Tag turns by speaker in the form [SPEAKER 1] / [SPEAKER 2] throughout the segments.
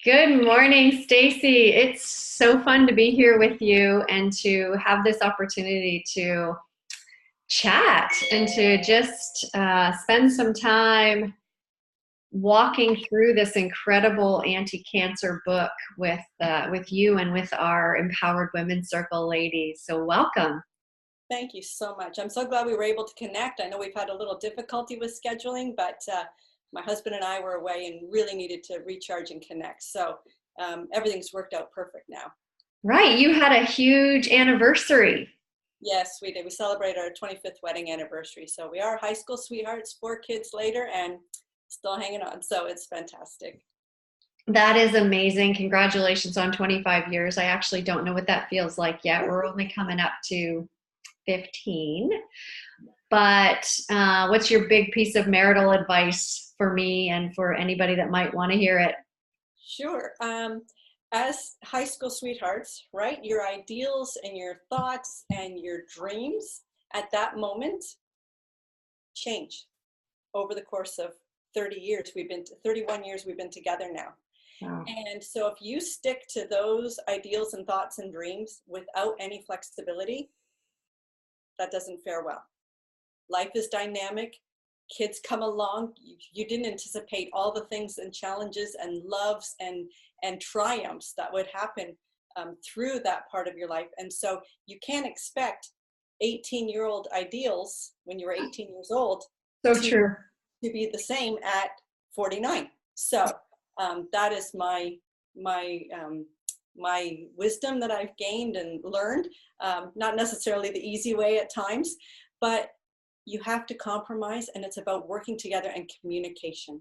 [SPEAKER 1] Good morning, Stacy. It's so fun to be here with you and to have this opportunity to chat and to just spend some time walking through this incredible anti-cancer book with you and with our Empowered Women's Circle ladies. So welcome.
[SPEAKER 2] Thank you so much. I'm so glad we were able to connect. I know we've had a little difficulty with scheduling, but my husband and I were away and really needed to recharge and connect. So everything's worked out perfect now.
[SPEAKER 1] Right, you had a huge anniversary.
[SPEAKER 2] Yes, we did. We celebrated our 25th wedding anniversary. So we are high school sweethearts, 4 kids later, and still hanging on. So it's fantastic.
[SPEAKER 1] That is amazing. Congratulations on 25 years. I actually don't know what that feels like yet. We're only coming up to 15. But what's your big piece of marital advice for me and for anybody that might want to hear it?
[SPEAKER 2] Sure. As high school sweethearts, right? Your ideals and your thoughts and your dreams at that moment change over the course of 30 years. 31 years we've been together now.
[SPEAKER 1] Wow.
[SPEAKER 2] And so if you stick to those ideals and thoughts and dreams without any flexibility, that doesn't fare well. Life is dynamic. Kids come along. You didn't anticipate all the things and challenges and loves and triumphs that would happen through that part of your life. And so you can't expect 18-year-old ideals when you were 18 years old
[SPEAKER 1] So
[SPEAKER 2] to,
[SPEAKER 1] true.
[SPEAKER 2] to be the same at 49. So that is my wisdom that I've gained and learned. Not necessarily the easy way at times, but you have to compromise, and it's about working together and communication.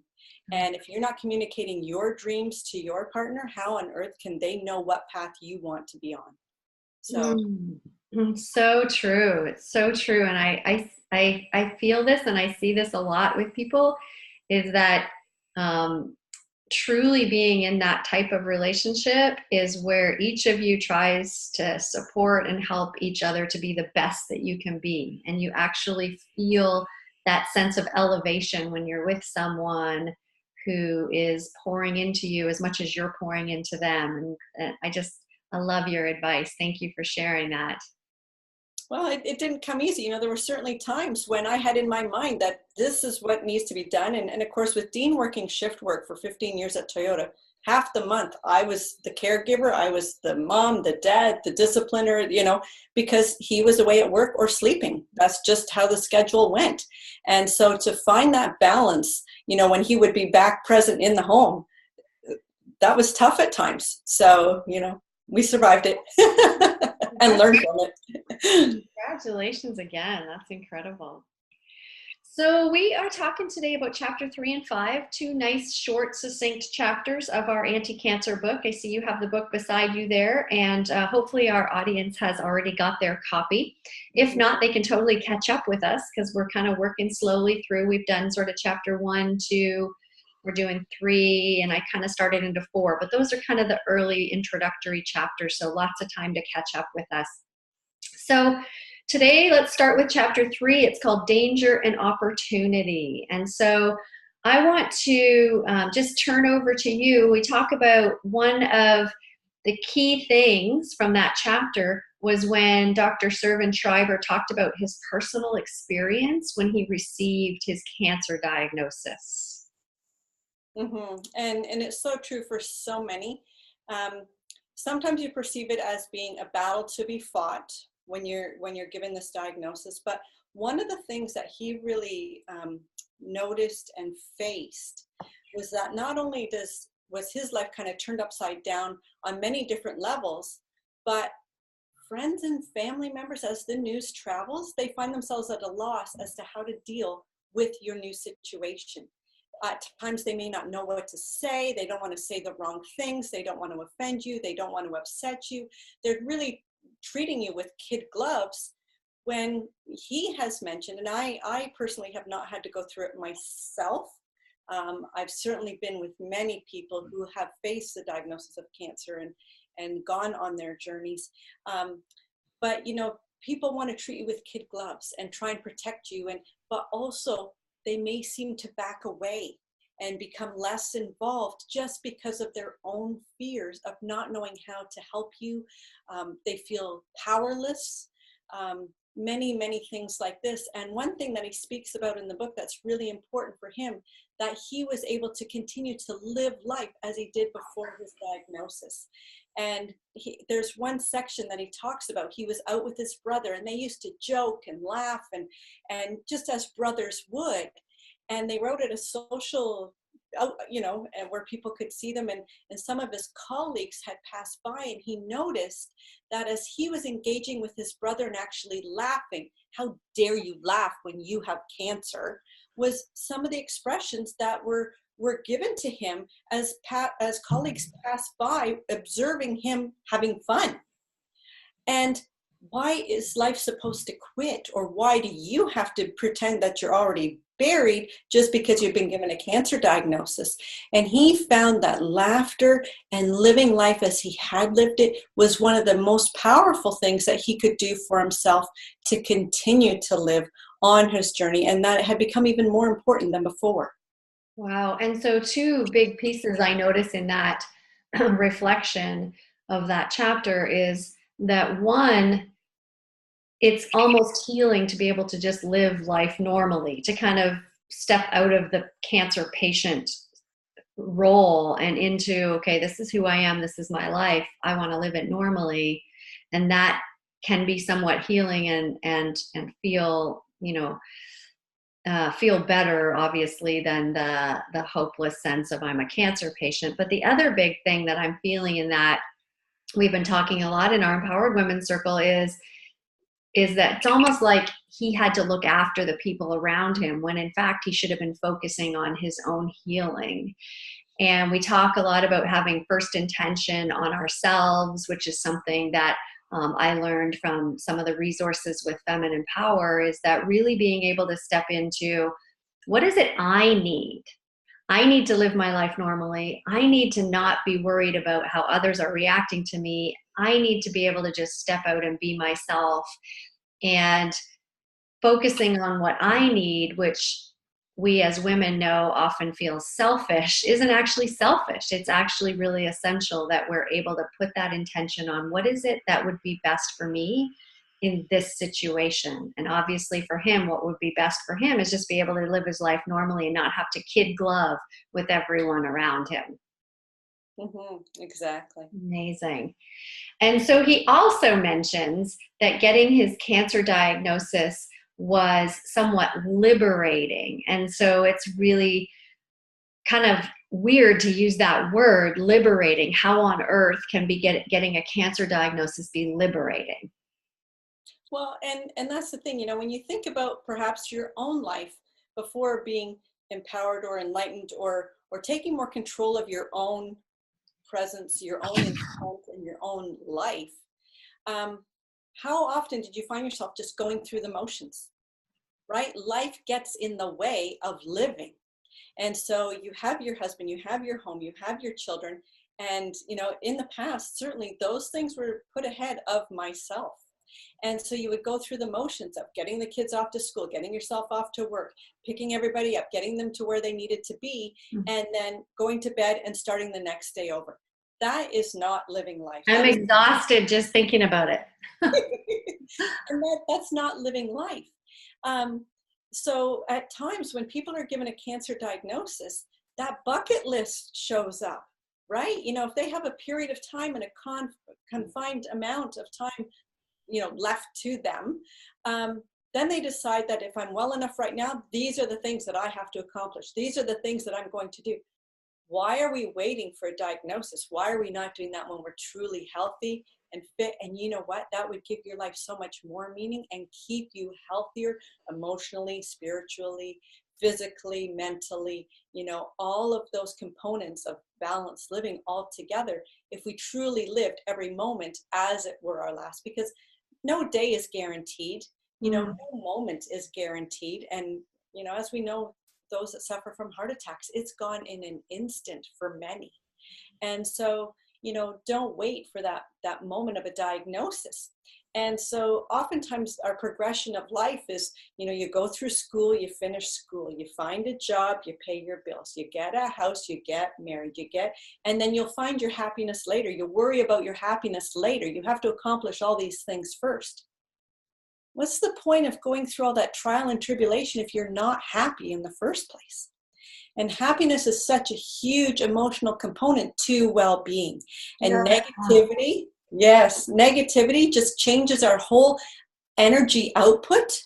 [SPEAKER 2] And if you're not communicating your dreams to your partner, how on earth can they know what path you want to be on? So
[SPEAKER 1] So true. It's so true. And I feel this and I see this a lot with people is that um, truly being in that type of relationship is where each of you tries to support and help each other to be the best that you can be. And you actually feel that sense of elevation when you're with someone who is pouring into you as much as you're pouring into them. And I love your advice. Thank you for sharing that.
[SPEAKER 2] well, it didn't come easy. There were certainly times when I had in my mind that this is what needs to be done. And of course, with Dean working shift work for 15 years at Toyota, half the month I was the caregiver, I was the mom, the dad, the discipliner, because he was away at work or sleeping. That's just how the schedule went. And so to find that balance, when he would be back present in the home, that was tough at times. So, we survived it and learned from it.
[SPEAKER 1] Congratulations again. That's incredible. So we are talking today about chapter 3 and 5, two nice, short, succinct chapters of our anti-cancer book. I see you have the book beside you there, and hopefully our audience has already got their copy. If not, they can totally catch up with us because we're kind of working slowly through. We've done sort of chapter 1, 2, we're doing 3, and I kind of started into 4, but those are kind of the early introductory chapters, so lots of time to catch up with us. So today, let's start with chapter 3. It's called Danger and Opportunity. And so I want to just turn over to you. We talk about one of the key things from that chapter was when Dr. Servan-Schreiber talked about his personal experience when he received his cancer diagnosis.
[SPEAKER 2] Mm-hmm. And it's so true for so many. Sometimes you perceive it as being a battle to be fought when you're given this diagnosis. But one of the things that he really noticed and faced was that not only was his life kind of turned upside down on many different levels, but friends and family members, as the news travels, they find themselves at a loss as to how to deal with your new situation. At times they may not know what to say. They don't want to say the wrong things. They don't want to offend you. They don't want to upset you. They're really treating you with kid gloves when he has mentioned, and I personally have not had to go through it myself. I've certainly been with many people who have faced the diagnosis of cancer and gone on their journeys. But people want to treat you with kid gloves and try and protect you, but also they may seem to back away and become less involved just because of their own fears of not knowing how to help you. They feel powerless. Many things like this. And one thing that he speaks about in the book that's really important for him, that he was able to continue to live life as he did before his diagnosis. And there's one section that he talks about. He was out with his brother, and they used to joke and laugh, and just as brothers would. And they wrote at a social, and where people could see them, and some of his colleagues had passed by, and he noticed that as he was engaging with his brother and actually laughing, how dare you laugh when you have cancer, was some of the expressions that were given to him as colleagues passed by, observing him having fun. And why is life supposed to quit? Or why do you have to pretend that you're already buried just because you've been given a cancer diagnosis? And he found that laughter and living life as he had lived it was one of the most powerful things that he could do for himself to continue to live on his journey, and that it had become even more important than before.
[SPEAKER 1] Wow. And so two big pieces I notice in that reflection of that chapter is that, one, it's almost healing to be able to just live life normally, to kind of step out of the cancer patient role and into, okay, this is who I am, this is my life, I want to live it normally. And that can be somewhat healing and feel, feel better, obviously, than the hopeless sense of I'm a cancer patient. But the other big thing that I'm feeling in that we've been talking a lot in our Empowered Women Circle is that it's almost like he had to look after the people around him, when in fact he should have been focusing on his own healing. And we talk a lot about having first intention on ourselves, which is something that I learned from some of the resources with Feminine Power, is that really being able to step into, what is it I need? I need to live my life normally. I need to not be worried about how others are reacting to me. I need to be able to just step out and be myself, and focusing on what I need, which we as women know often feels selfish, isn't actually selfish. It's actually really essential that we're able to put that intention on what is it that would be best for me in this situation. And obviously for him, what would be best for him is just be able to live his life normally and not have to kid glove with everyone around him.
[SPEAKER 2] Exactly.
[SPEAKER 1] Amazing. And so he also mentions that getting his cancer diagnosis was somewhat liberating. And so it's really kind of weird to use that word, liberating. How on earth can be getting a cancer diagnosis be liberating?
[SPEAKER 2] Well, and that's the thing, when you think about perhaps your own life before being empowered or enlightened, or taking more control of your own presence, your own intent in your own life, how often did you find yourself just going through the motions, right? Life gets in the way of living. And so you have your husband, you have your home, you have your children. And, in the past, certainly those things were put ahead of myself. And so you would go through the motions of getting the kids off to school, getting yourself off to work, picking everybody up, getting them to where they needed to be, and then going to bed and starting the next day over. That is not living life.
[SPEAKER 1] I'm exhausted just thinking about it.
[SPEAKER 2] And that's not living life. So at times when people are given a cancer diagnosis, that bucket list shows up, right? If they have a period of time and a confined amount of time, left to them, then they decide that if I'm well enough right now, these are the things that I have to accomplish. These are the things that I'm going to do. Why are we waiting for a diagnosis? Why are we not doing that when we're truly healthy and fit? And you know what? That would give your life so much more meaning and keep you healthier emotionally, spiritually, physically, mentally, all of those components of balanced living all together, if we truly lived every moment as it were our last. Because no day is guaranteed, no moment is guaranteed. And, as we know, those that suffer from heart attacks, it's gone in an instant for many. And so, don't wait for that moment of a diagnosis. And so oftentimes our progression of life is, you go through school, you finish school, you find a job, you pay your bills, you get a house, you get married, and then you'll find your happiness later. You worry about your happiness later. You have to accomplish all these things first. What's the point of going through all that trial and tribulation if you're not happy in the first place? And happiness is such a huge emotional component to well-being. And negativity, yes, negativity just changes our whole energy output.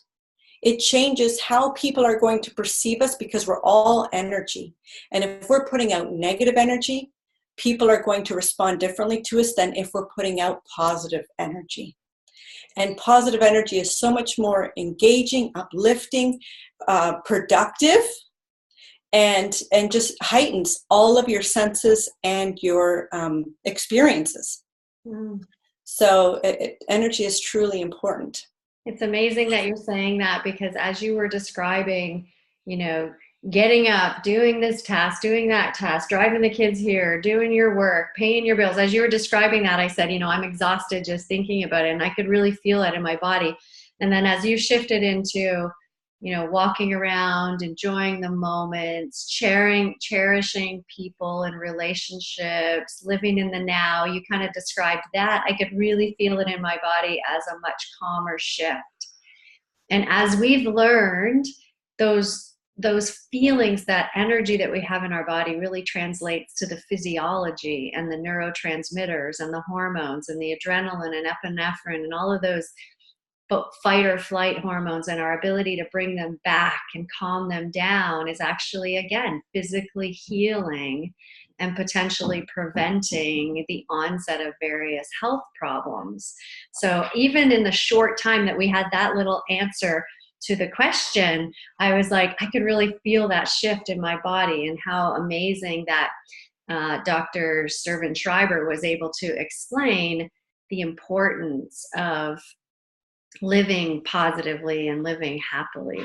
[SPEAKER 2] It changes how people are going to perceive us because we're all energy. And if we're putting out negative energy, people are going to respond differently to us than if we're putting out positive energy. And positive energy is so much more engaging, uplifting, productive, and just heightens all of your senses and your experiences. So energy is truly important.
[SPEAKER 1] It's amazing that you're saying that, because as you were describing, getting up, doing this task, doing that task, driving the kids here, doing your work, paying your bills, as you were describing that, I said, I'm exhausted just thinking about it, and I could really feel it in my body. And then as you shifted into walking around, enjoying the moments, cherishing people and relationships, living in the now, you kind of described that. I could really feel it in my body as a much calmer shift. And as we've learned, those feelings, that energy that we have in our body really translates to the physiology and the neurotransmitters and the hormones and the adrenaline and epinephrine and all of those fight or flight hormones, and our ability to bring them back and calm them down is actually, again, physically healing and potentially preventing the onset of various health problems. So even in the short time that we had that little answer to the question, I was like, I could really feel that shift in my body, and how amazing that Dr. Servan-Schreiber was able to explain the importance of living positively and living happily.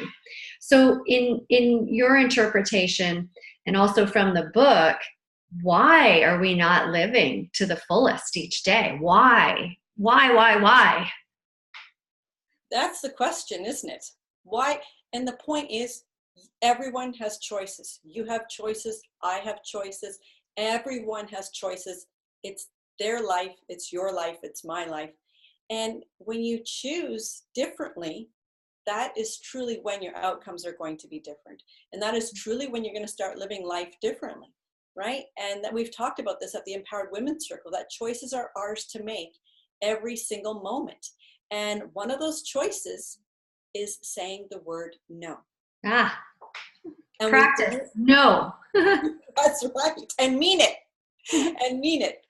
[SPEAKER 1] So in your interpretation, and also from the book, why are we not living to the fullest each day? Why?
[SPEAKER 2] That's the question, isn't it? Why? And the point is, everyone has choices. You have choices. I have choices. Everyone has choices. It's their life. It's your life. It's my life. And when you choose differently, that is truly when your outcomes are going to be different. And that is truly when you're going to start living life differently, right? And that we've talked about this at the Empowered Women's Circle, that choices are ours to make every single moment. And one of those choices is saying the word no. And
[SPEAKER 1] practice. No.
[SPEAKER 2] That's right. And mean it. And mean it.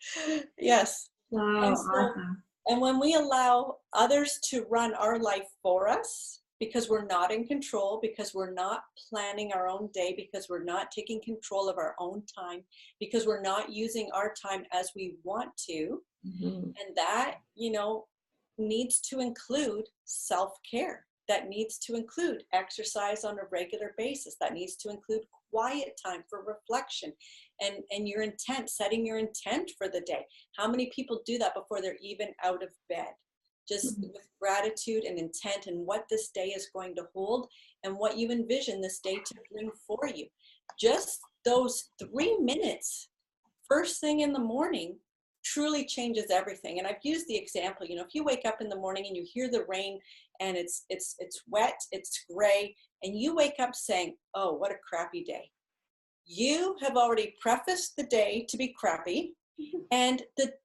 [SPEAKER 2] Yes.
[SPEAKER 1] Oh, awesome.
[SPEAKER 2] And when we allow others to run our life for us, because we're not in control, because we're not planning our own day, because we're not taking control of our own time, because we're not using our time as we want to, and that, needs to include self-care. That needs to include exercise on a regular basis. That needs to include quiet time for reflection and your intent, setting your intent for the day. How many people do that before they're even out of bed? Just with gratitude and intent and what this day is going to hold and what you envision this day to bring for you. Just those 3 minutes, first thing in the morning, truly changes everything. And I've used the example, if you wake up in the morning and you hear the rain and it's wet, it's gray, and you wake up saying, oh, what a crappy day. You have already prefaced the day to be crappy, and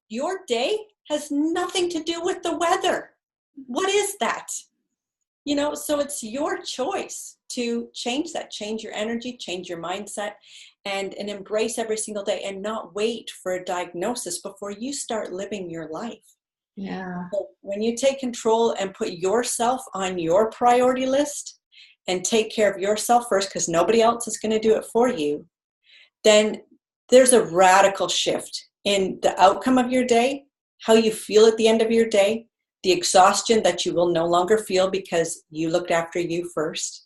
[SPEAKER 2] your day has nothing to do with the weather. What is that? So it's your choice to change that, change your energy, change your mindset, and embrace every single day, and not wait for a diagnosis before you start living your life.
[SPEAKER 1] Yeah.
[SPEAKER 2] So when you take control and put yourself on your priority list and take care of yourself first, because nobody else is going to do it for you, then there's a radical shift in the outcome of your day, how you feel at the end of your day, the exhaustion that you will no longer feel because you looked after you first,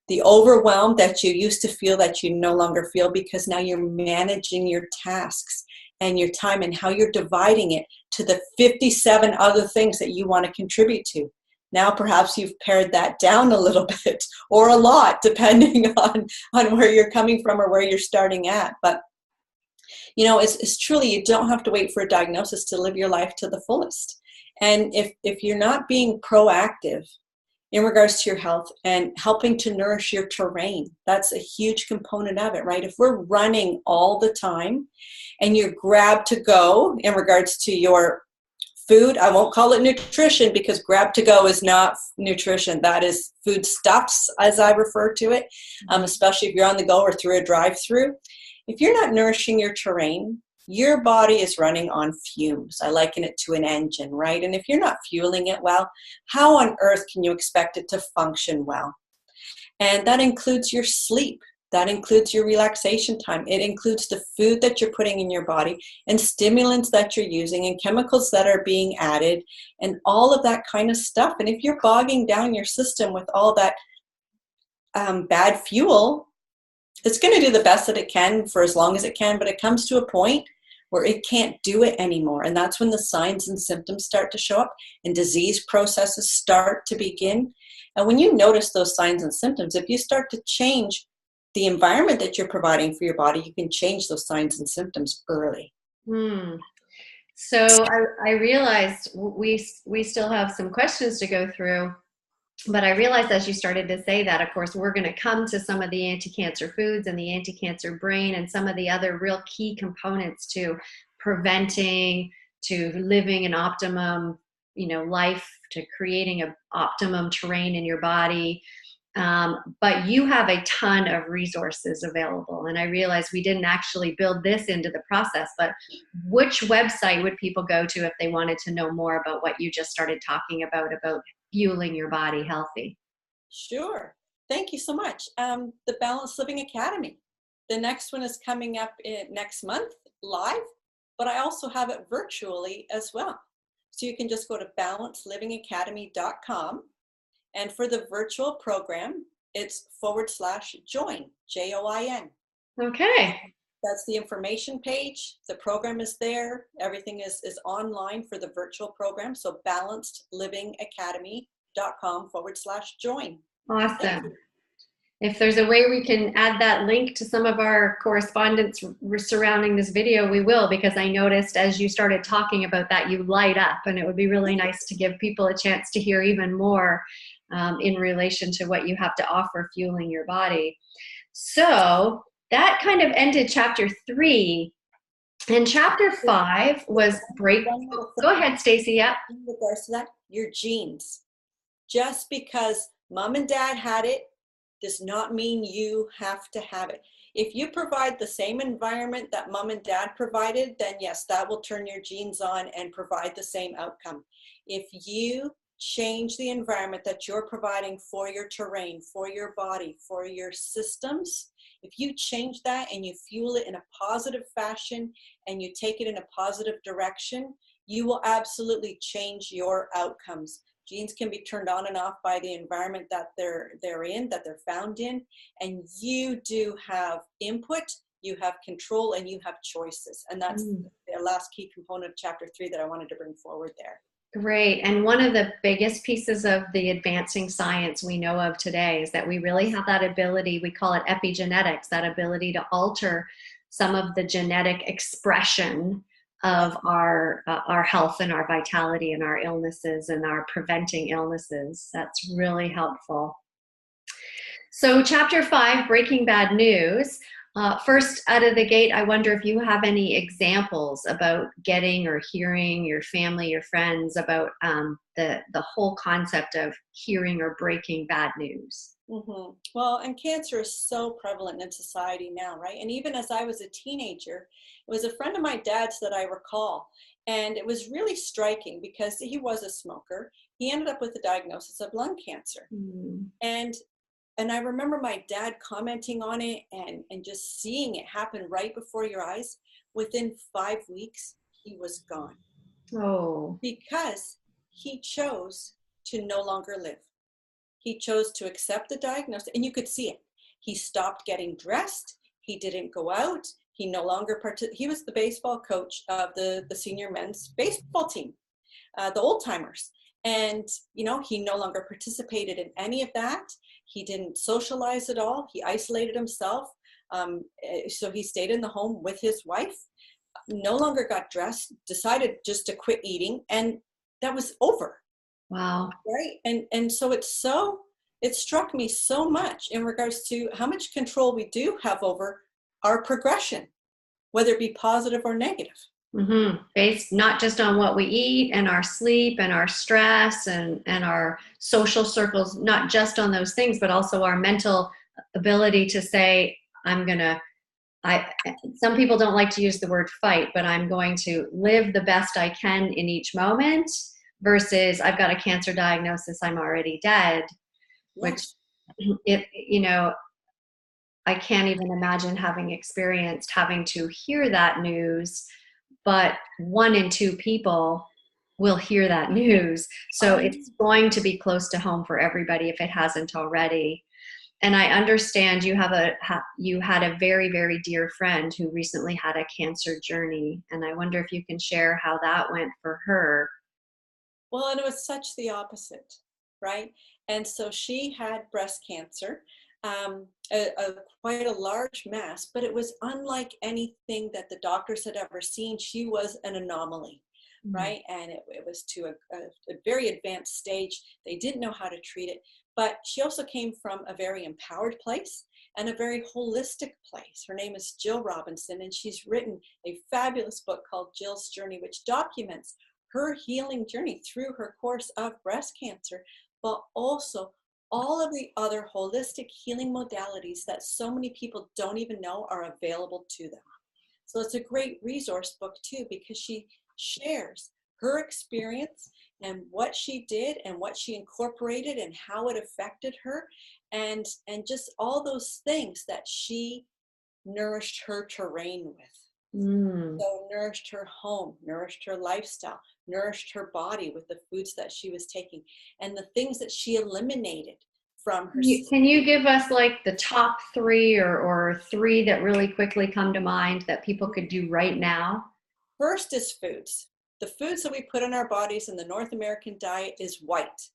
[SPEAKER 2] the overwhelm that you used to feel that you no longer feel because now you're managing your tasks and your time and how you're dividing it to the 57 other things that you want to contribute to. Now perhaps you've pared that down a little bit or a lot, depending on where you're coming from or where you're starting at. But you know, it's truly, you don't have to wait for a diagnosis to live your life to the fullest. And if you're not being proactive in regards to your health and helping to nourish your terrain, that's a huge component of it, right? If we're running all the time and you're grab to go in regards to your food, I won't call it nutrition because grab to go is not nutrition. That is food stuffs, as I refer to it, especially if you're on the go or through a drive-through. If you're not nourishing your terrain, your body is running on fumes. I liken it to an engine, right? And if you're not fueling it well, how on earth can you expect it to function well? And that includes your sleep. That includes your relaxation time. It includes the food that you're putting in your body and stimulants that you're using and chemicals that are being added and all of that kind of stuff. And if you're bogging down your system with all that bad fuel, it's going to do the best that it can for as long as it can, but it comes to a point where it can't do it anymore. And that's when the signs and symptoms start to show up and disease processes start to begin. And when you notice those signs and symptoms, if you start to change the environment that you're providing for your body, you can change those signs and symptoms early.
[SPEAKER 1] So I realized we still have some questions to go through, but I realized as you started to say that, of course, we're going to come to some of the anti-cancer foods and the anti-cancer brain and some of the other real key components to preventing, to living an optimum, life, to creating an optimum terrain in your body. But you have a ton of resources available. And I realized we didn't actually build this into the process, but which website would people go to if they wanted to know more about what you just started talking about fueling your body healthy?
[SPEAKER 2] Sure. Thank you so much. The Balanced Living Academy. The next one is coming up next month live, but I also have it virtually as well. So you can just go to balancedlivingacademy.com. And for the virtual program, it's /join, JOIN.
[SPEAKER 1] Okay.
[SPEAKER 2] That's the information page. The program is there. Everything is online for the virtual program. So balancedlivingacademy.com /join.
[SPEAKER 1] Awesome. If there's a way we can add that link to some of our correspondence surrounding this video, we will, because I noticed as you started talking about that, you light up, and it would be really nice to give people a chance to hear even more in relation to what you have to offer fueling your body. So that kind of ended chapter 3. And chapter 5 was break. Go ahead, Stacy. Yeah.
[SPEAKER 2] In regards to that, your genes. Just because mom and dad had it does not mean you have to have it. If you provide the same environment that mom and dad provided, then yes, that will turn your genes on and provide the same outcome. If you change the environment that you're providing for your terrain, for your body, for your systems, if you change that and you fuel it in a positive fashion and you take it in a positive direction, you will absolutely change your outcomes. Genes can be turned on and off by the environment that they're in, that they're found in, and you do have input, you have control, and you have choices. And that's the last key component of chapter 3 that I wanted to bring forward there.
[SPEAKER 1] Great. And one of the biggest pieces of the advancing science we know of today is that we really have that ability, we call it epigenetics, that ability to alter some of the genetic expression of our health and our vitality and our illnesses and our preventing illnesses. That's really helpful. So chapter 5, Breaking Bad News. First out of the gate, I wonder if you have any examples about getting or hearing your family, your friends about the whole concept of hearing or breaking bad news.
[SPEAKER 2] Well, and cancer is so prevalent in society now, right? And even as I was a teenager, it was a friend of my dad's that I recall. And it was really striking because he was a smoker. He ended up with a diagnosis of lung cancer. And I remember my dad commenting on it and just seeing it happen right before your eyes. Within 5 weeks, he was gone.
[SPEAKER 1] Oh.
[SPEAKER 2] Because he chose to no longer live. He chose to accept the diagnosis, and you could see it. He stopped getting dressed. He didn't go out. He no longer he was the baseball coach of the senior men's baseball team, the old timers. And, you know, he no longer participated in any of that. He didn't socialize at all. He isolated himself. So he stayed in the home with his wife, no longer got dressed, decided just to quit eating, and that was over.
[SPEAKER 1] Wow.
[SPEAKER 2] Right. And so it struck me so much in regards to how much control we do have over our progression, whether it be positive or negative.
[SPEAKER 1] Mm-hmm. Based not just on what we eat and our sleep and our stress and our social circles, not just on those things, but also our mental ability to say, some people don't like to use the word fight, but I'm going to live the best I can in each moment versus I've got a cancer diagnosis, I'm already dead, which, you know, I can't even imagine having experienced having to hear that news, but 1 in 2 people will hear that news. So it's going to be close to home for everybody if it hasn't already. And I understand you had a very, very dear friend who recently had a cancer journey. And I wonder if you can share how that went for her.
[SPEAKER 2] Well, and it was such the opposite, right? And so she had breast cancer, quite a large mass, but it was unlike anything that the doctors had ever seen. She was an anomaly, right? And it was to a very advanced stage. They didn't know how to treat it, but she also came from a very empowered place and a very holistic place. Her name is Jill Robinson, and she's written a fabulous book called Jill's Journey, which documents her healing journey through her course of breast cancer, but also all of the other holistic healing modalities that so many people don't even know are available to them. So it's a great resource book too, because she shares her experience and what she did and what she incorporated and how it affected her, and just all those things that she nourished her terrain with. So nourished her home, nourished her lifestyle, nourished her body with the foods that she was taking and the things that she eliminated from her.
[SPEAKER 1] Can you give us like the top 3 or 3 that really quickly come to mind that people could do right now?
[SPEAKER 2] First is foods. The foods that we put in our bodies in the North American diet is white.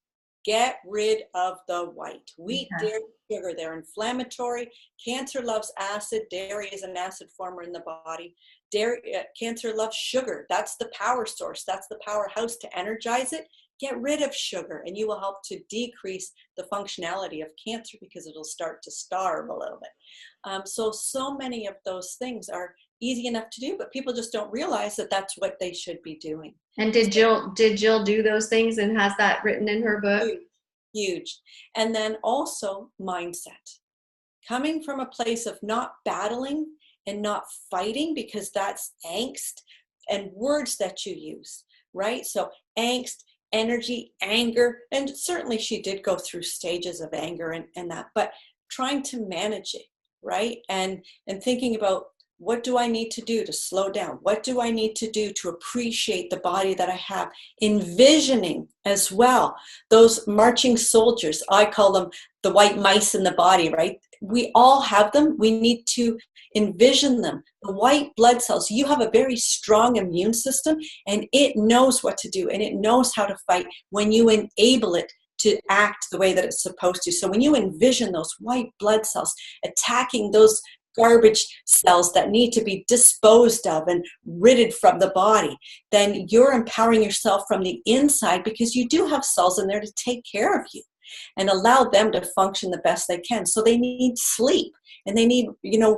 [SPEAKER 2] Get rid of the white. Wheat, dairy, sugar, they're inflammatory. Cancer loves acid. Dairy is an acid former in the body. Cancer loves sugar. That's the power source. That's the powerhouse to energize it. Get rid of sugar, and you will help to decrease the functionality of cancer because it'll start to starve a little bit. So many of those things are easy enough to do, but people just don't realize that that's what they should be doing.
[SPEAKER 1] And did Jill do those things and has that written in her book?
[SPEAKER 2] Huge. And then also mindset. Coming from a place of not battling and not fighting, because that's angst and words that you use, right? So angst, energy, anger, and certainly she did go through stages of anger and that, but trying to manage it, right? And thinking about, what do I need to do to slow down? What do I need to do to appreciate the body that I have? Envisioning as well those marching soldiers. I call them the white mice in the body, right? We all have them. We need to envision them. The white blood cells, you have a very strong immune system, and it knows what to do, and it knows how to fight when you enable it to act the way that it's supposed to. So when you envision those white blood cells attacking those garbage cells that need to be disposed of and ridded from the body, then you're empowering yourself from the inside, because you do have cells in there to take care of you and allow them to function the best they can. So they need sleep, and they need,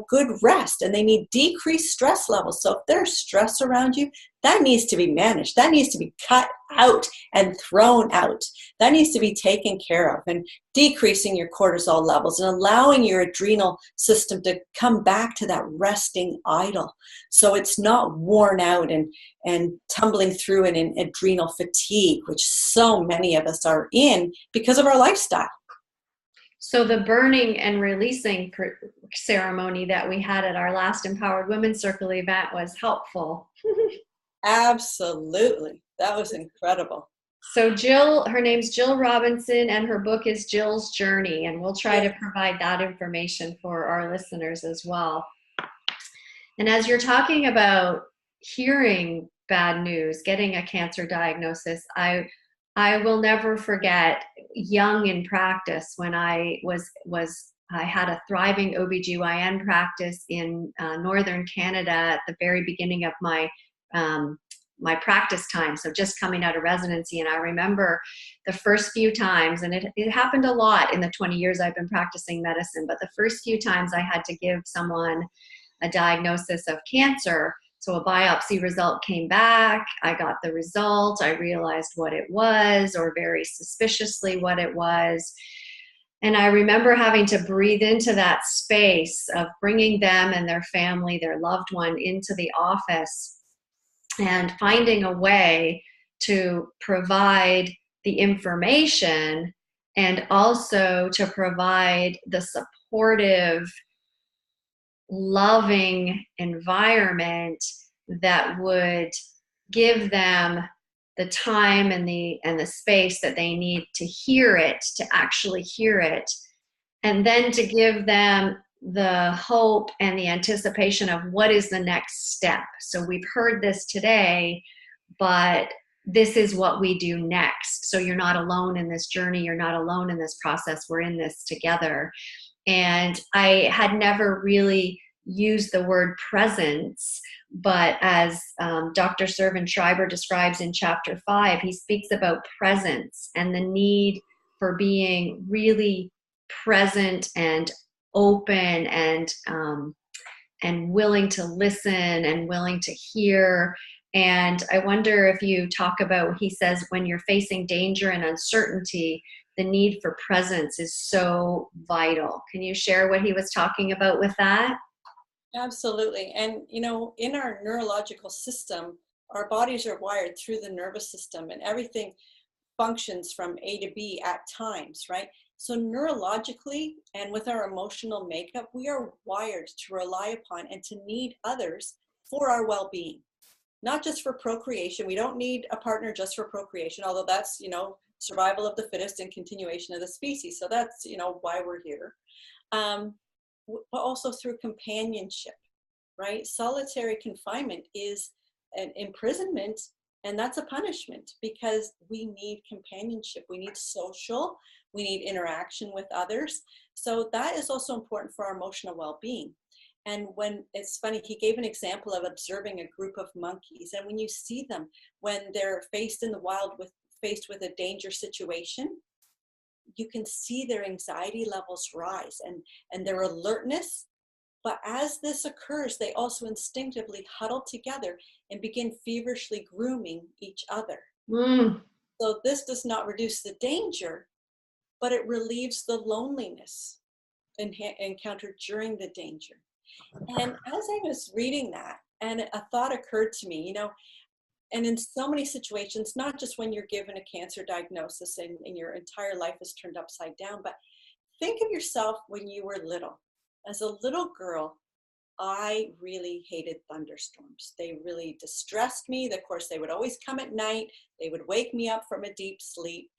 [SPEAKER 2] good rest, and they need decreased stress levels. So if there's stress around you, that needs to be managed. That needs to be cut out and thrown out. That needs to be taken care of, and decreasing your cortisol levels and allowing your adrenal system to come back to that resting idle. So it's not worn out and tumbling through in adrenal fatigue, which so many of us are in because of our lifestyle.
[SPEAKER 1] So the burning and releasing ceremony that we had at our last Empowered Women's Circle event was helpful.
[SPEAKER 2] Absolutely. That was incredible.
[SPEAKER 1] So Jill, her name's Jill Robinson, and her book is Jill's Journey, and we'll try to provide that information for our listeners as well. And as you're talking about hearing bad news, getting a cancer diagnosis, I will never forget young in practice when I had a thriving OBGYN practice in northern Canada at the very beginning of my practice time, so just coming out of residency. And I remember the first few times, and it happened a lot in the 20 years I've been practicing medicine, but the first few times I had to give someone a diagnosis of cancer. So a biopsy result came back, I got the result, I realized what it was, or very suspiciously what it was. And I remember having to breathe into that space of bringing them and their family, their loved one, into the office and finding a way to provide the information and also to provide the supportive, loving environment that would give them the time and the space that they need to hear it, to actually hear it, and then to give them the hope and the anticipation of what is the next step. So we've heard this today, but this is what we do next. So you're not alone in this journey. You're not alone in this process. We're in this together. And I had never really used the word presence, but as Dr. Servan-Schreiber describes in chapter 5, he speaks about presence and the need for being really present and open and willing to listen and willing to hear. And I wonder if you talk about, he says, when you're facing danger and uncertainty, the need for presence is so vital. Can you share what he was talking about with that?
[SPEAKER 2] Absolutely. And, in our neurological system, our bodies are wired through the nervous system, and everything functions from A to B at times, right? So neurologically and with our emotional makeup, we are wired to rely upon and to need others for our well-being, not just for procreation. We don't need a partner just for procreation, although that's, survival of the fittest and continuation of the species. So that's, why we're here. But also through companionship, right? Solitary confinement is an imprisonment, and that's a punishment because we need companionship. We need social, we need interaction with others. So that is also important for our emotional well-being. And when it's funny, he gave an example of observing a group of monkeys. And when you see them, when they're faced in the wild faced with a danger situation, you can see their anxiety levels rise and their alertness. But as this occurs, they also instinctively huddle together and begin feverishly grooming each other. So this does not reduce the danger, but it relieves the loneliness encountered during the danger. And as I was reading that, and a thought occurred to me, and in so many situations, not just when you're given a cancer diagnosis and your entire life is turned upside down, but think of yourself when you were little. As a little girl, I really hated thunderstorms. They really distressed me. Of course, they would always come at night. They would wake me up from a deep sleep.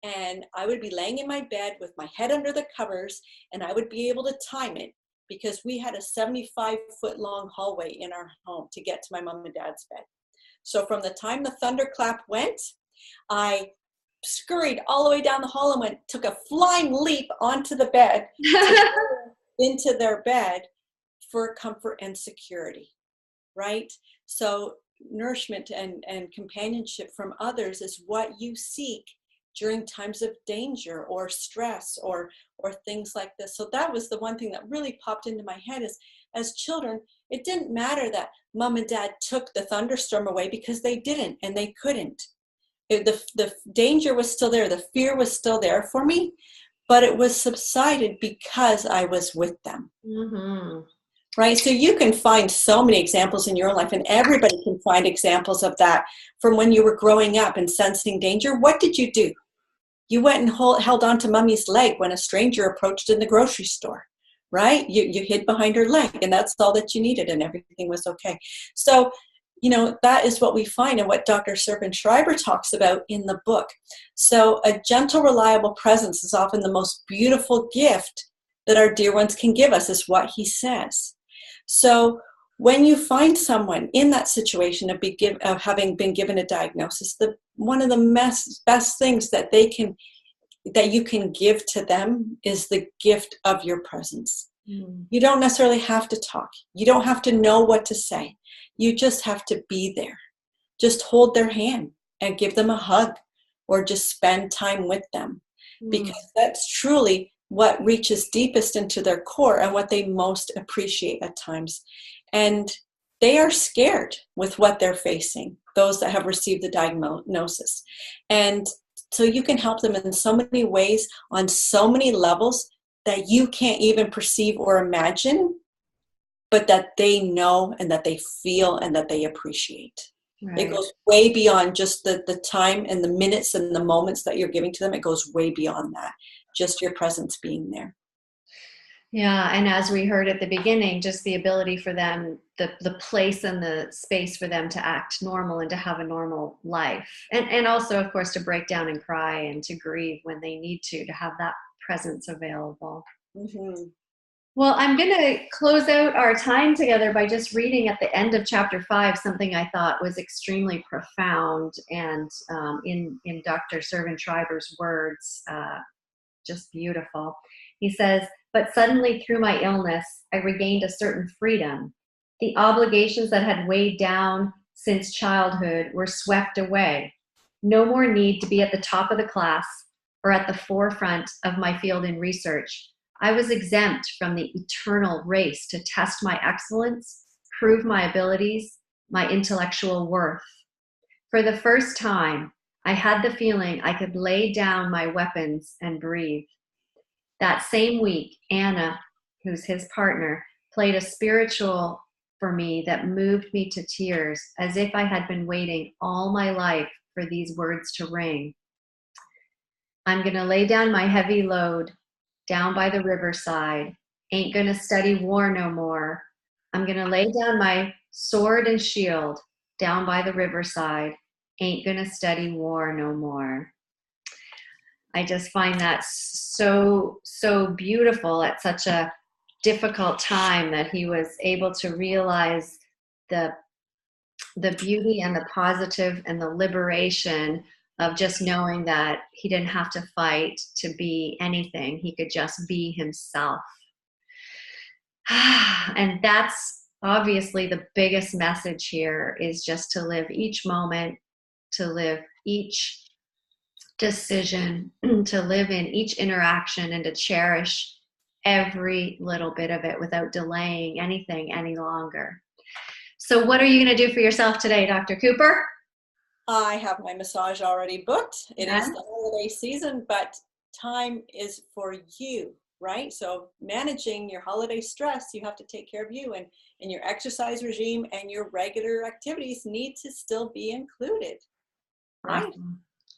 [SPEAKER 2] And I would be laying in my bed with my head under the covers, and I would be able to time it because we had a 75-foot long hallway in our home to get to my mom and dad's bed. So from the time the thunderclap went, I scurried all the way down the hall and took a flying leap onto the bed into their bed for comfort and security, right? So nourishment and companionship from others is what you seek during times of danger or stress or things like this. So that was the one thing that really popped into my head is, as children, it didn't matter that mom and dad took the thunderstorm away because they didn't and they couldn't. The danger was still there. The fear was still there for me, but it was subsided because I was with them.
[SPEAKER 1] Mm-hmm.
[SPEAKER 2] Right? So you can find so many examples in your life, and everybody can find examples of that from when you were growing up and sensing danger. What did you do? You went and held on to mommy's leg when a stranger approached in the grocery store, right? You hid behind her leg, and that's all that you needed, and everything was okay. So, that is what we find and what Dr. Servan-Schreiber talks about in the book. So a gentle, reliable presence is often the most beautiful gift that our dear ones can give us, is what he says. So when you find someone in that situation of having been given a diagnosis, one of the best things that you can give to them is the gift of your presence. You don't necessarily have to talk. You don't have to know what to say. You just have to be there. Just hold their hand and give them a hug, or just spend time with them, because that's truly what reaches deepest into their core and what they most appreciate at times. And they are scared with what they're facing, those that have received the diagnosis. And so you can help them in so many ways, on so many levels that you can't even perceive or imagine, but that they know and that they feel and that they appreciate. Right. It goes way beyond just the time and the minutes and the moments that you're giving to them. It goes way beyond that. Just your presence being there.
[SPEAKER 1] Yeah, and as we heard at the beginning, just the ability for them, the place and the space for them to act normal and to have a normal life. And also, of course, to break down and cry and to grieve when they need to have that presence available. Well, I'm going to close out our time together by just reading at the end of chapter 5 something I thought was extremely profound, and in Dr. Servan-Schreiber's words, just beautiful. He says, "But suddenly through my illness, I regained a certain freedom. The obligations that had weighed down since childhood were swept away. No more need to be at the top of the class or at the forefront of my field in research. I was exempt from the eternal race to test my excellence, prove my abilities, my intellectual worth. For the first time, I had the feeling I could lay down my weapons and breathe. That same week, Anna, who's his partner, played a spiritual for me that moved me to tears, as if I had been waiting all my life for these words to ring. I'm going to lay down my heavy load down by the riverside. Ain't going to study war no more. I'm going to lay down my sword and shield down by the riverside. Ain't going to study war no more." I just find that so beautiful at such a difficult time, that he was able to realize the beauty and the positive and the liberation of just knowing that he didn't have to fight to be anything. He could just be himself. And that's obviously the biggest message here, is just to live each moment, to live each decision, to live in each interaction, and to cherish every little bit of it without delaying anything any longer. So what are you going to do for yourself today, Dr. Cooper?
[SPEAKER 2] I have my massage already booked. It is the holiday season, but time is for you, right? So managing your holiday stress, you have to take care of you, and your exercise regime and your regular activities need to still be included. Right?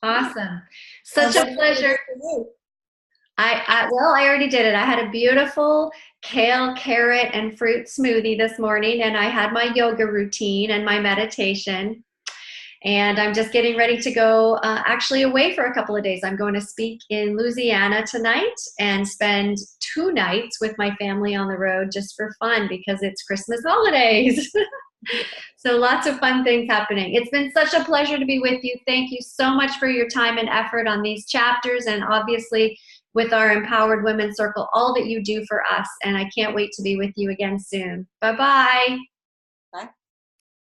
[SPEAKER 1] Awesome. Such a pleasure. I already did it. I had a beautiful kale, carrot, and fruit smoothie this morning, and I had my yoga routine and my meditation. And I'm just getting ready to go actually away for a couple of days. I'm going to speak in Louisiana tonight and spend 2 nights with my family on the road just for fun, because it's Christmas holidays. So lots of fun things happening. It's been such a pleasure to be with you. Thank you so much for your time and effort on these chapters, and obviously with our Empowered Women Circle, all that you do for us. And I can't wait to be with you again soon. Bye-bye.